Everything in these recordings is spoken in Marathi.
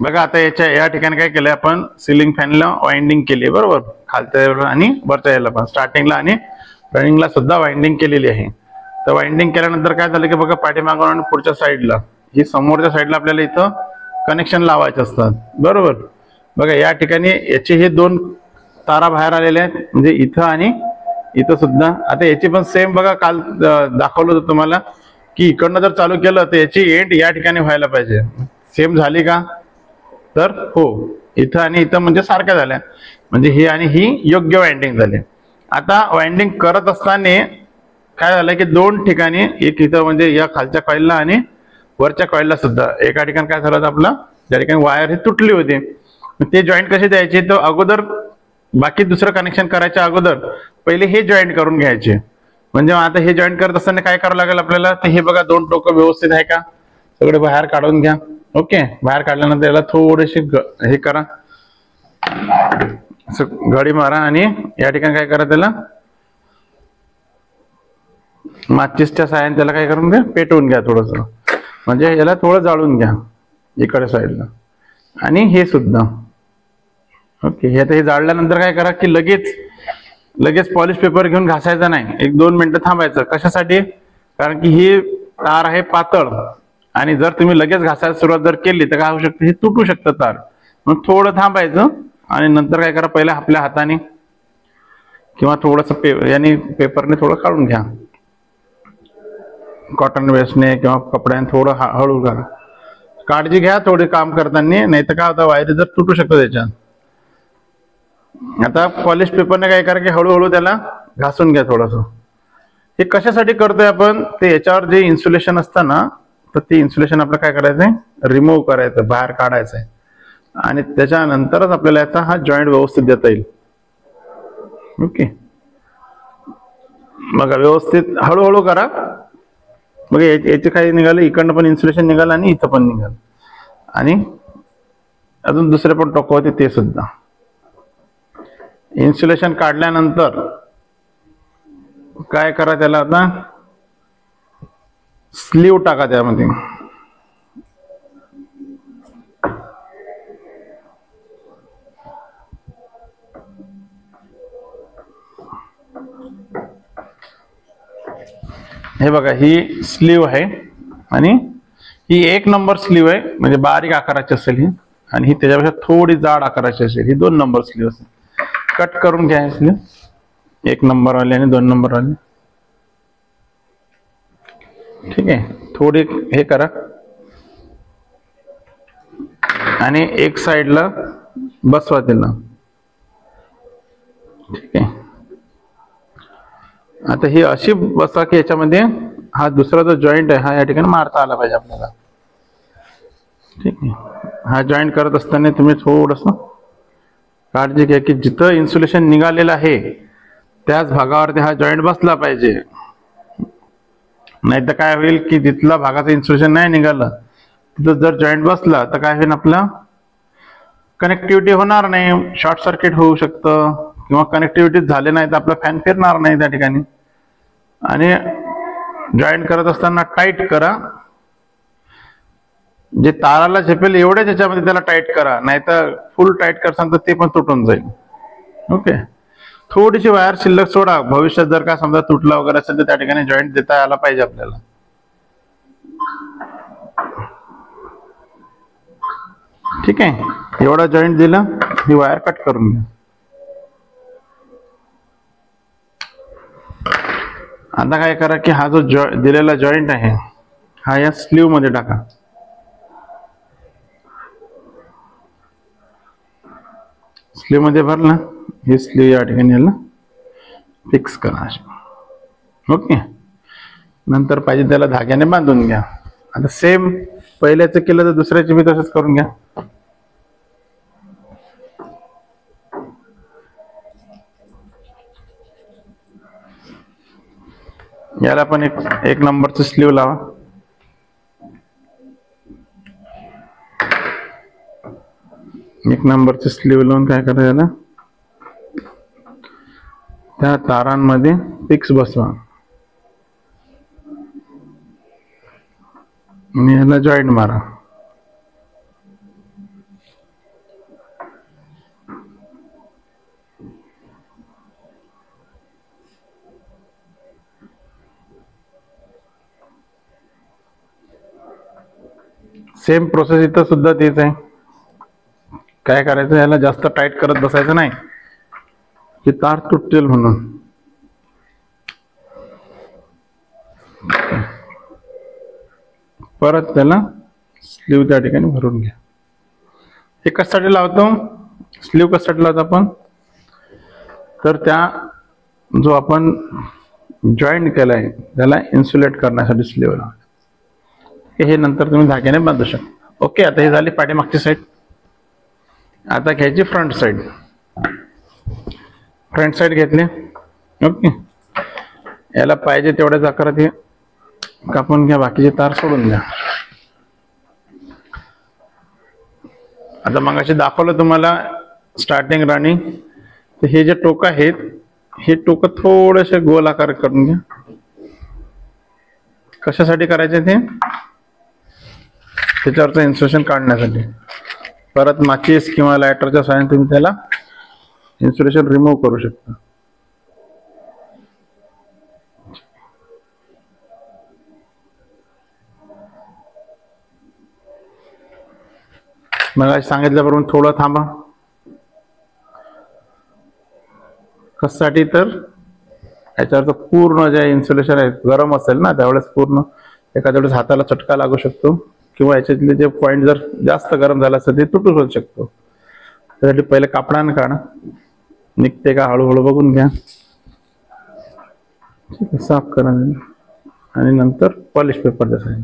बघा आता या ठिकाणी काय केलंय आपण, सिलिंग फॅनला वाइंडिंग केली बरोबर, खालच्या आणि वरच्या याला पण, स्टार्टिंगला आणि रनिंगला सुद्धा वाइंडिंग केलेली आहे. तर वाइंडिंग केल्यानंतर काय झालं की बघा, पाठीमागून आणि पुढच्या साईडला, ही समोरच्या साईडला आपल्याला इथं कनेक्शन लावायचे असतात बरोबर. बघा या ठिकाणी याचे हे दोन तारा बाहेर आलेल्या आहेत, म्हणजे इथं आणि इथं सुद्धा. आता याची पण सेम बघा, काल दाखवलं होतं तुम्हाला की इकडनं जर चालू केलं तर याची एंड या ठिकाणी व्हायला पाहिजे. सेम झाली का? तर हो, इथं आणि इथं म्हणजे सारख्या झाल्या, म्हणजे ही आणि ही योग्य वाइंडिंग झाली. आता वाइंडिंग करत असताना काय झालं की दोन ठिकाणी, एक इथं म्हणजे या खालच्या कॉइलला आणि वरच्या कॉइलला सुद्धा एका ठिकाणी काय झालं आपलं, त्या ठिकाणी वायर ही तुटली होती. ते जॉईंट कसे द्यायचे, तर अगोदर बाकी दुसरं कनेक्शन करायच्या अगोदर पहिले हे जॉईंट करून घ्यायचे. म्हणजे आता हे जॉईंट करत असताना काय करावं लागेल आपल्याला, तर हे बघा दोन टोकं व्यवस्थित आहे का, सगळे बाहेर काढून घ्या. ओके, बाहेर काढल्यानंतर याला थोडेसे हे करा, घडी मारा आणि या ठिकाणी काय करा, त्याला माचीसच्या साहाय्याने त्याला काय करून घ्या, पेटवून घ्या थोडस, म्हणजे याला थोडं जाळून घ्या इकडे साईडला, आणि हे सुद्धा. ओके, हे आता हे जाळल्यानंतर काय करा की लगेच पॉलिश पेपर घेऊन घासायचा नाही, 1-2 मिनिटं थांबायचं. कशासाठी? कारण की ही तार आहे पातळ, आणि जर तुम्ही लगेच घासायला सुरुवात जर केली तर काय होऊ शकतं, हे तुटू शकतं तार. मग थोडं थांबायचं आणि नंतर काय करा, पहिल्या आपल्या हाताने किंवा थोडंसं याने पेपरने थोडं काढून घ्या, कॉटन वेस्टने किंवा कपड्याने थोडं हळू करा. काळजी घ्या थोडी काम करताना, नाही तर काय होतं, वायरी जर तुटू शकतो त्याच्यात. आता पॉलिश पेपरने काय करा की हळूहळू त्याला घासून घ्या थोडस. हे कशासाठी करतोय आपण, ते याच्यावर जे इन्सुलेशन असतं ना, तर ते इन्सुलेशन आपलं काय करायचंय, रिमूव्ह करायचं, बाहेर काढायचंय, आणि त्याच्यानंतरच आपल्याला याचा हा जॉईंट व्यवस्थित देता येईल. ओके, बघा व्यवस्थित हळूहळू करा. मग याचे काही निघालं, इकडनं पण इन्सुलेशन निघालं आणि इथं पण निघालं, आणि अजून दुसरे पण टोक होते ते सुद्धा. इन्सुलेशन काढल्यानंतर काय करा, त्याला आता स्लीव टाका त्यामध्ये. हे बघा, ही स्लीव आहे आणि ही 1 नंबर स्लीव आहे, म्हणजे बारीक आकाराची असेल ही, आणि ही त्याच्यापेक्षा थोडी जाड आकाराची असेल, ही 2 नंबर स्लीव असेल. कट करून घ्या स्लीव, 1 नंबर वाले आणि 2 नंबर वाले. ठीक आहे, थोडी हे करा आणि एक साईडला बसवा त्याला. ठीक आहे, आता ही अशी बसा की याच्यामध्ये हा दुसरा जो जॉईंट आहे हा या ठिकाणी मारता आला पाहिजे आपल्याला. ठीक आहे, हा जॉईंट करत असताना तुम्ही थोडस काळजी घ्या की जिथं इन्सुलेशन निघालेलं आहे त्याच भागावरती हा जॉईंट बसला पाहिजे. नाही तर काय होईल की जिथला भागाचं इन्सुलेशन नाही निघालं तिथं जर जॉईंट बसला तर काय होईल, आपला कनेक्टिव्हिटी होणार नाही, शॉर्ट सर्किट होऊ शकतं, किंवा कनेक्टिव्हिटी झाले नाही तर आपला फॅन फिरणार नाही त्या ठिकाणी. आणि जॉईंट करत असताना टाईट करा, जे ताराला झेपेल एवढ्याच ह्याच्यामध्ये त्याला टाईट करा, नाहीतर फुल टाईट करसाल तर ते पण तुटून जाईल. ओके, थोडीशी वायर शिल्लक सोडा, भविष्यात जर का समजा तुटला वगैरे असेल तर त्या ठिकाणी जॉईंट देता आला पाहिजे आपल्याला. ठीक आहे, एवढा जॉईंट दिला, ही वायर कट करून घ्या. आता काय करा की हा जो दिलेला जॉईंट आहे हा या स्लीव मध्ये टाका. स्लीव मध्ये भरला, ही स्लीव या ठिकाणी याला फिक्स करा. ओके, नंतर पाहिजे त्याला धाग्याने बांधून घ्या. आता सेम पहिल्याचं केलं तर दुसऱ्याचे बी तसंच करून घ्या. याला पण एक नंबरचं स्लीव लावा. एक नंबरचं स्लीव लावून काय करा, याला त्या तारांमध्ये फिक्स बसवा आणि याला जॉईंट मारा. सेम प्रोसेस इथं सुद्धा तेच आहे. काय करायचं, याला जास्त टाईट करत बसायचं नाही की तार तुटेल म्हणून. परत त्याला स्लीव त्या ठिकाणी भरून घ्या. हे कशासाठी लावतो, स्लीव कशासाठी लावतो आपण, तर त्या जो आपण जॉईंट केलाय त्याला इन्सुलेट करण्यासाठी स्लीव लावतो. हे नंतर तुम्ही धाग्याने बांधू शकता. ओके, आता हे झाली पाठीमागची साईड. आता घ्यायची फ्रंट साईड. फ्रंट साईड घेतली. ओके, याला पाहिजे तेवढ्याच आकारात हे कापून घ्या, बाकीचे तार सोडून द्या. आता मगाशी दाखवलं तुम्हाला स्टार्टिंग रनिंग. तर हे जे टोक आहेत हे टोक थोडेसे गोल आकार करून घ्या. कशासाठी करायचे ते, त्याच्यावरचं इन्सुलेशन काढण्यासाठी. परत माचीस किंवा लायटरच्या साहाय्याने तुम्ही त्याला इन्सुलेशन रिमूव्ह करू शकता. मग सांगितल्याप्रमाणे थोडं थांबा. कशासाठी, तर याच्यावरचं पूर्ण जे इन्सुलेशन आहे गरम असेल ना त्यावेळेस पूर्ण एखाद्या वेळेस हाताला चटका लागू शकतो किंवा याच्यातले जे पॉइंट जर जास्त गरम झाला असेल ते तुटू शकतो. त्यासाठी पहिले कापडाने काढा, निघते का हळूहळू बघून घ्या. साफ करा आणि नंतर पॉलिश पेपर द्यायचा.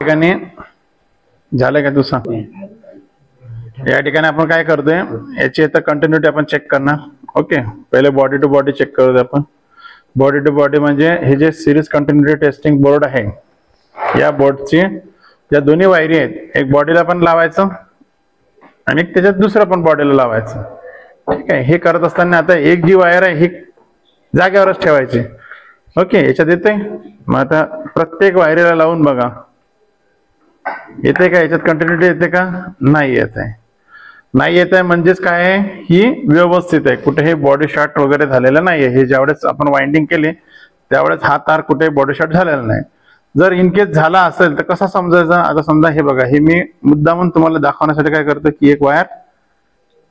ठिकाणी झालं का तुझं. या ठिकाणी आपण काय करतोय, याची आता कंटिन्युटी आपण चेक करणार. ओके, पहिले बॉडी टू बॉडी चेक करूया आपण. बॉडी टू बॉडी म्हणजे हे जे सिरीज कंटिन्युटी टेस्टिंग बोर्ड आहे, या बोर्डची ज्या दोन्ही वायरी आहेत, एक बॉडीला पण लावायचं आणि त्याच्यात दुसरं पण बॉडीला लावायचं. ठीक आहे, हे करत असताना आता एक जी वायर आहे ही जागेवरच ठेवायची. ओके, याच्यात येते. मग आता प्रत्येक वायरीला लावून बघा, येते का, याच्यात कंटिन्युटी येते का, नाही येत आहे. नाही येत आहे म्हणजेच काय आहे, ही व्यवस्थित आहे, कुठेही बॉडी शॉर्ट वगैरे झालेलं नाहीये. हे ज्यावेळेस आपण वाइंडिंग केली त्यावेळेस हा तार कुठे बॉडी शॉर्ट झालेला नाही. जर इनकेस झाला असेल तर कसा समजायचा, आता समजा हे बघा, हे मी मुद्दामून तुम्हाला दाखवण्यासाठी काय करतो की एक वायर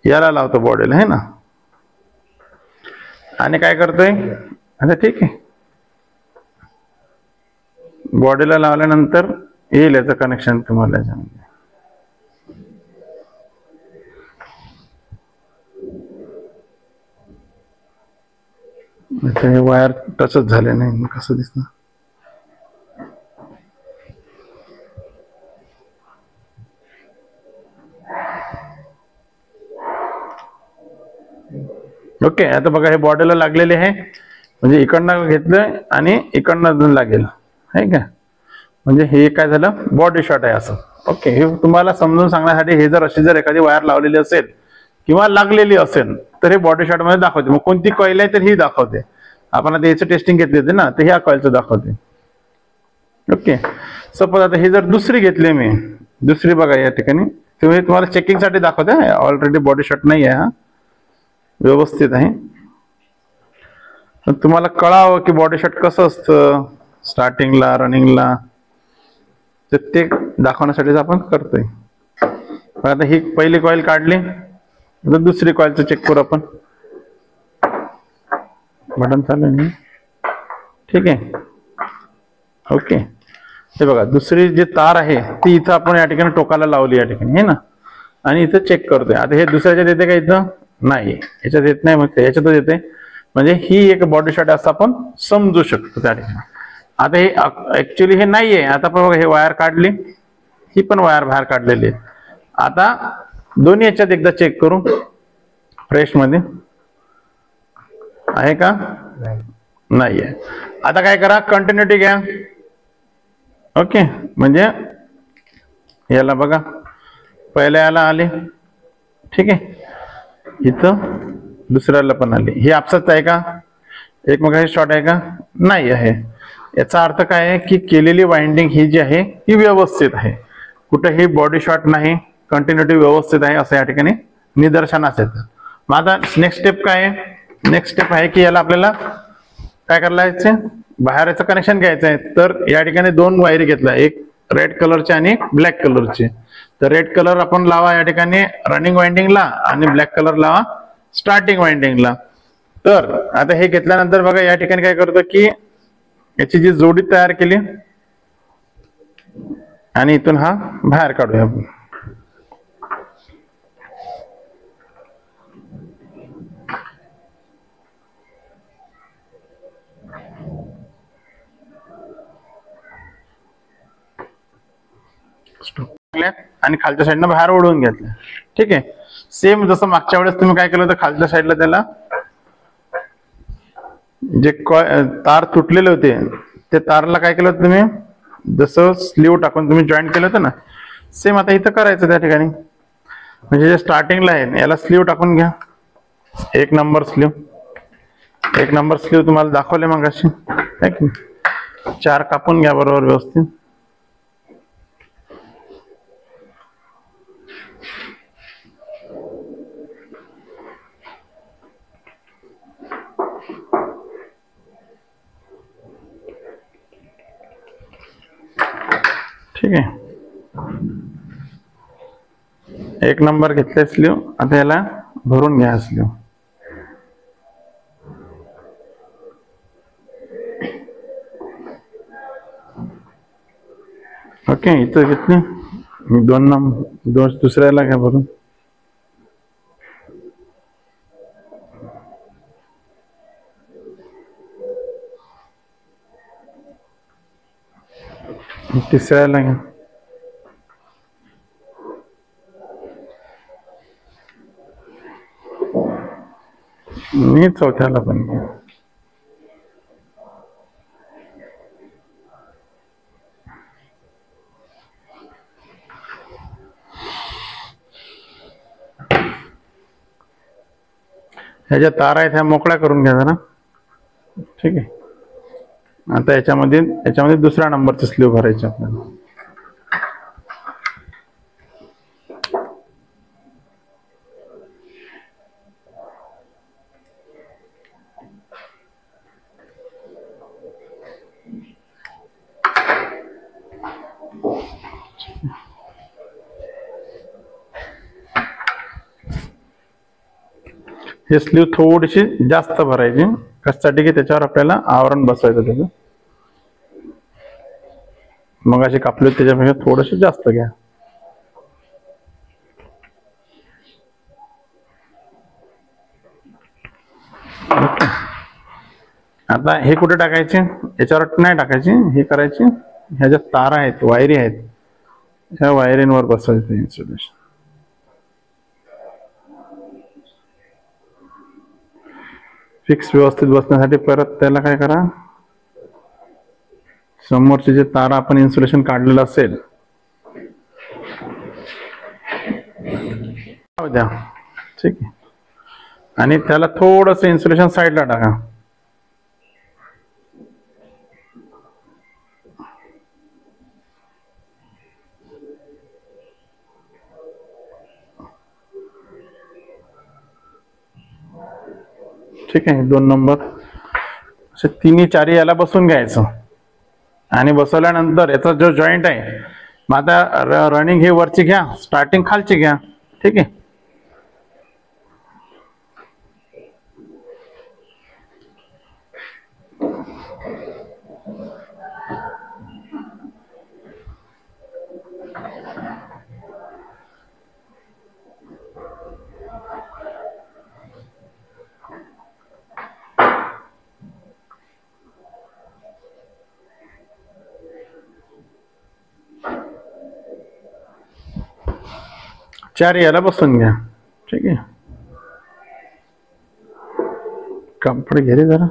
याला लावतो बॉडीला, है ना, आणि काय करतोय आता, ठीक आहे, बॉडीला लावल्यानंतर येईल याचं कनेक्शन तुम्हाला याच्यामध्ये. हे वायर टचच झाले नाही, कसं दिसतं. ओके, आता बघा हे बॉडीला लागलेले आहे, म्हणजे इकडनं घेतलं आणि इकडनं लागेल, आहे का, म्हणजे हे काय झालं, बॉडी शॉर्ट आहे असं. ओके, हे तुम्हाला समजून सांगण्यासाठी, हे जर अशी जर एखादी वायर लावलेली असेल किंवा लागलेली असेल तर हे बॉडी शॉर्ट मध्ये दाखवते. मग कोणती कॉईल आहे तर ही दाखवते. आपण आता याचं टेस्टिंग घेतली होती ना, तर ह्या कॉईलचं दाखवते. ओके, सपोज आता हे जर दुसरी घेतली मी, दुसरी बघा या ठिकाणी, तुम्ही तुम्हाला चेकिंग साठी दाखवते. ऑलरेडी बॉडी शॉर्ट नाही आहे, हा व्यवस्थित आहे. तुम्हाला कळावं की बॉडी शॉर्ट कसं असतं स्टार्टिंगला रनिंगला, तर ते दाखवण्यासाठीच आपण करतोय. आता ही पहिली कॉईल काढली, आता दुसरी कॉईलचं चेक करू आपण. बटन चालू आहे, ठीक आहे. ओके, हे बघा, दुसरी जी तार आहे ती इथं आपण या ठिकाणी टोकाला लावली या ठिकाणी, है ना, आणि इथं चेक करतोय. आता हे दुसऱ्याच्यात येते का, इथं नाही, याच्यात येत नाही, मग याच्यातच येते. म्हणजे ही एक बॉडी शॉर्ट असं आपण समजू शकतो त्या ठिकाणी. आता हे ऍक्च्युली हे नाहीये. आता पण बघा, हे वायर काढली, ही पण वायर बाहेर काढलेली आहे. आता दोन्ही याच्यात एकदा चेक करू, फ्रेश मध्ये आहे का, नाहीये. आता काय करा, कंटिन्युटी घ्या. ओके, म्हणजे याला बघा, पहिल्या याला आले, ठीक आहे, इथं दुसऱ्याला पण आली. ही आपसाच आहे का, एकमेकांशी शॉर्ट आहे का, नाही आहे. याचा अर्थ काय आहे की केलेली वाइंडिंग ही जी आहे ही व्यवस्थित आहे, कुठेही बॉडी शॉर्ट नाही, कंटिन्युटी व्यवस्थित आहे, असं या ठिकाणी निदर्शनास येतं. मग आता नेक्स्ट स्टेप काय आहे? नेक्स्ट स्टेप आहे की याला आपल्याला काय करायचं, बाहेर याचं कनेक्शन घ्यायचं आहे. तर या ठिकाणी दोन वायरी घेतल्या, एक रेड कलरची आणि ब्लॅक कलरची. तर रेड कलर आपण लावा या ठिकाणी रनिंग वाइंडिंगला आणि ब्लॅक कलर लावा स्टार्टिंग वाइंडिंगला. तर आता हे घेतल्यानंतर बघा या ठिकाणी काय करतो की याची जी जोडी तयार केली आणि इथून हा बाहेर काढूया आपण. आणि खालच्या साईडनं बाहेर ओढून घेतलं. ठीक आहे. सेम जसं मागच्या वेळेस तुम्ही काय केलं होतं, खालच्या साईडला त्याला जे तार तुटलेले होते ते तारला काय केलं होतं तुम्ही, जसं स्लीव टाकून तुम्ही जॉईंट केलं होतं ना, सेम आता इथं करायचं त्या ठिकाणी. म्हणजे जे स्टार्टिंगला आहे याला स्लीव टाकून घ्या, एक नंबर स्लीव. एक नंबर स्लीव तुम्हाला दाखवले मग अशी, चार कापून घ्या बरोबर व्यवस्थित. ठीक आहे. एक नंबर घेतले स्लीव. आता याला भरून घ्या स्लीव. ओके. इथं घेतली दोन नंबर, दुसऱ्याला घ्या भरून. तिसऱ्याला घ्या. मी चौथ्याला पण घ्या. ह्या ज्या तारा आहेत ह्या मोकळ्या करून घ्या जरा. ठीक आहे. आता याच्यामध्ये दुसऱ्या नंबरचं स्लीव भरायचे आपल्याला. हे स्लीव थोडीशी जास्त भरायची, कशासाठी की त्याच्यावर आपल्याला आवरण बसवायचं त्याचं. मग अशी कापली त्याच्यापेक्षा थोडीशी जास्त घ्या. आता हे कुठे टाकायचे, याच्यावर नाही टाकायची, हे करायची ह्या ज्या तारा आहेत, वायरी आहेत, ह्या वायरींवर बसवायचं इन्सुलेशन. फिक्स व्यवस्थित बसण्यासाठी परत त्याला काय करा, समोरचे जे तारा आपण इन्सुलेशन काढलेलं असेल द्या. ठीक आहे. आणि त्याला थोडंसं इन्सुलेशन साईडला टाका. ठीक आहे. 2 नंबर असे तिन्ही चारी याला बसून घ्यायचं. आणि बसवल्यानंतर याचा जो जॉईंट आहे, मग आता रनिंग ही वरची घ्या, स्टार्टिंग खालची घ्या. ठीक आहे. चार याला बसून घ्या. ठीक आहे. कपडे घे रे जरा.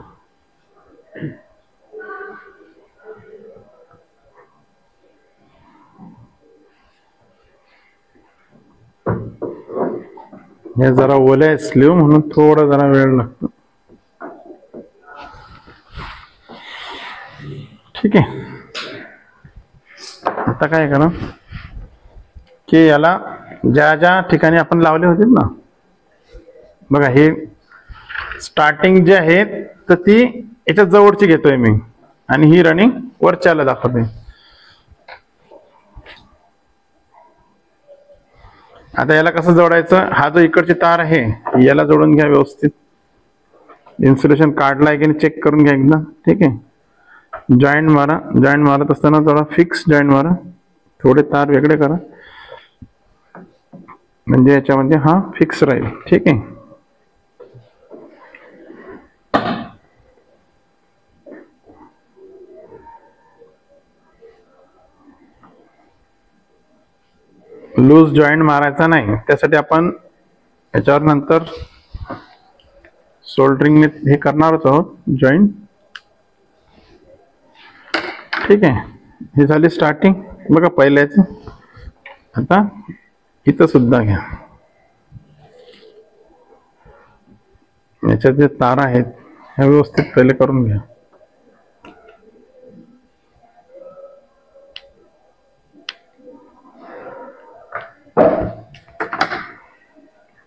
हे जरा ओले आहे स्लीव, म्हणून थोडा जरा वेळ लागतो. ठीक आहे. आता काय करा की याला ज्या ज्या ठिकाणी आपण लावले होते ना, बघा हे स्टार्टिंग जे आहे तर ती याच्या जवळची घेतोय मी आणि ही रनिंग वरच्याला दाखवते. आता याला कसं जोडायचं, हा जो इकडची तार आहे याला जोडून घ्या व्यवस्थित. इन्सुलेशन काढला आहे की नाही चेक करून घ्या एकदा. ठीक आहे, जॉईंट मारा. जॉईंट मारत असताना थोडा फिक्स जॉईंट मारा, थोडे तार वेगळे करा म्हणजे याच्यामध्ये हा फिक्स राहील. ठीक आहे, लूज जॉईंट मारायचा नाही, त्यासाठी आपण याच्यावर नंतर सोल्डरिंगने हे करणारच आहोत जॉईंट. ठीक आहे, ही झाली स्टार्टिंग. बघा पहिल्याच. आता इथं सुद्धा घ्या, याच्यात जे तार आहेत ह्या व्यवस्थित पहिले करून घ्या.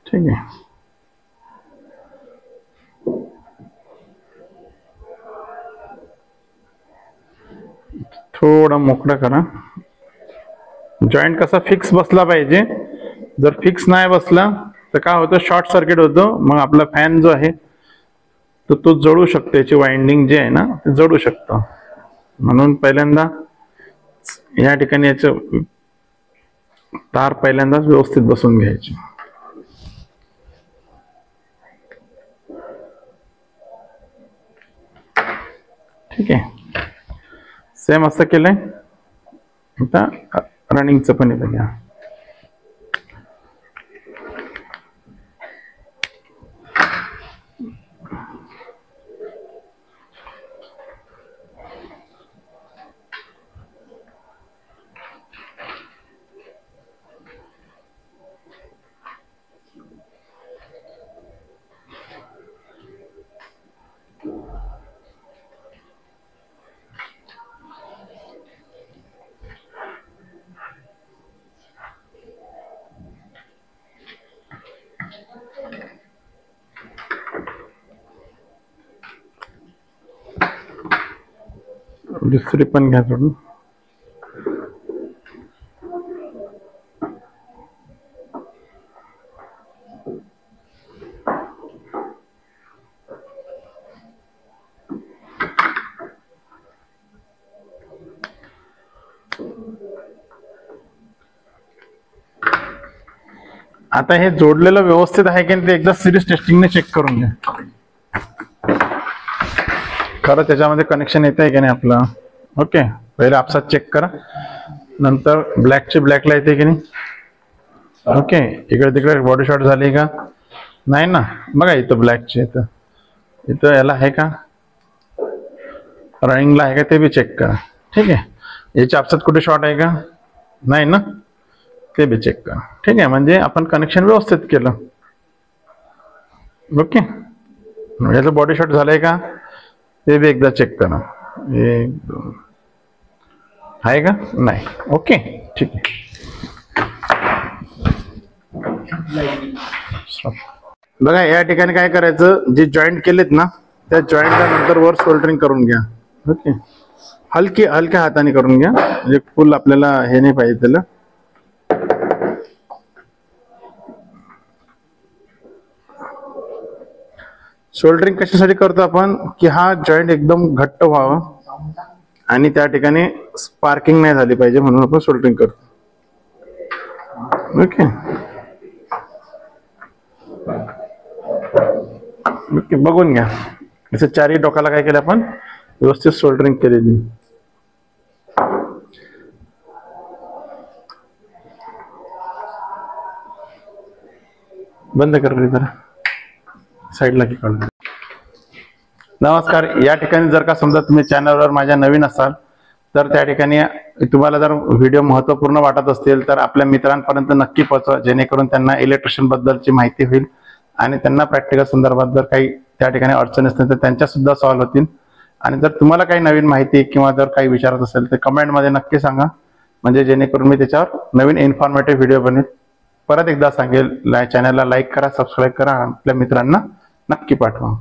ठीक आहे, थोडा मोकळा करा. जॉईंट कसा फिक्स बसला पाहिजे. जर फिक्स नाही बसला तर काय होतं, शॉर्ट सर्किट होतं. मग आपला फॅन जो आहे तो जळू शकतो, याची वाइंडिंग जे आहे ना ते जळू शकतं. म्हणून पहिल्यांदा या ठिकाणी याचं तार पहिल्यांदाच व्यवस्थित बसून घ्यायची. ठीक आहे, सेम असं केलंय. आता रनिंगचं पण इथं घ्या. दुसरी पण घ्या सोडून. आता हे जोडलेलं व्यवस्थित आहे की ते एकदा सिरीज टेस्टिंगने चेक करून घ्या. खरं त्याच्यामध्ये कनेक्शन येत आहे की नाही आपलं. ओके, पहिले आपसात चेक करा, नंतर ब्लॅकची ब्लॅकला येते की नाही. ओके, इकडे तिकडे बॉडी शॉर्ट झाली का नाही ना. बघा इथं ब्लॅकची इथं याला आहे का, रनिंगला आहे का ते बी चेक करा. ठीक आहे, याच्या आपसात कुठे शॉर्ट आहे का नाही ना, ते बी चेक करा. ठीक आहे, म्हणजे आपण कनेक्शन व्यवस्थित केलं. ओके, याचं बॉडी शॉर्ट झालंय का ते बी एकदा चेक करा. 1 2 आहे का नाही. ओके, ठीक आहे. बघा या ठिकाणी काय करायचं, जे जॉईंट केलेत ना त्या जॉईंटला नंतर वर सोल्डरिंग करून घ्या. ओके, हलक्या हाताने करून घ्या, म्हणजे फुल आपल्याला हे नाही पाहिजे त्याला. सोल्डरिंग कशासाठी करतो आपण, की हा जॉईंट एकदम घट्ट व्हावा आणि त्या ठिकाणी स्पार्किंग नाही झाली पाहिजे, म्हणून आपण सोल्डरिंग करतो. ओके ओके, बघून घ्या. असं चारही डोकाला काय केलं आपण, व्यवस्थित सोल्डरिंग केलेली. बंद कर जरा, साईडला की काढून. नमस्कार, या ठिकाणी जर का समजा तुम्ही चॅनलवर माझ्या नवीन असाल तर त्या ठिकाणी तुम्हाला जर व्हिडिओ महत्त्वपूर्ण वाटत असतील तर आपल्या मित्रांपर्यंत नक्की पोहोचवा, जेणेकरून त्यांना इलेक्ट्रिशियन बद्दलची माहिती होईल आणि त्यांना प्रॅक्टिकल संदर्भात जर काही त्या ठिकाणी अडचणी असतील तर त्यांच्या सुद्धा सॉल्व्ह होतील. आणि जर तुम्हाला काही नवीन माहिती किंवा जर काही विचारत असेल तर कमेंटमध्ये नक्की सांगा, म्हणजे जेणेकरून मी त्याच्यावर नवीन इन्फॉर्मेटिव्ह व्हिडिओ बनवेल. परत एकदा सांगेल, चॅनलला लाईक करा, सबस्क्राईब करा, आपल्या मित्रांना नक्की पाठवा.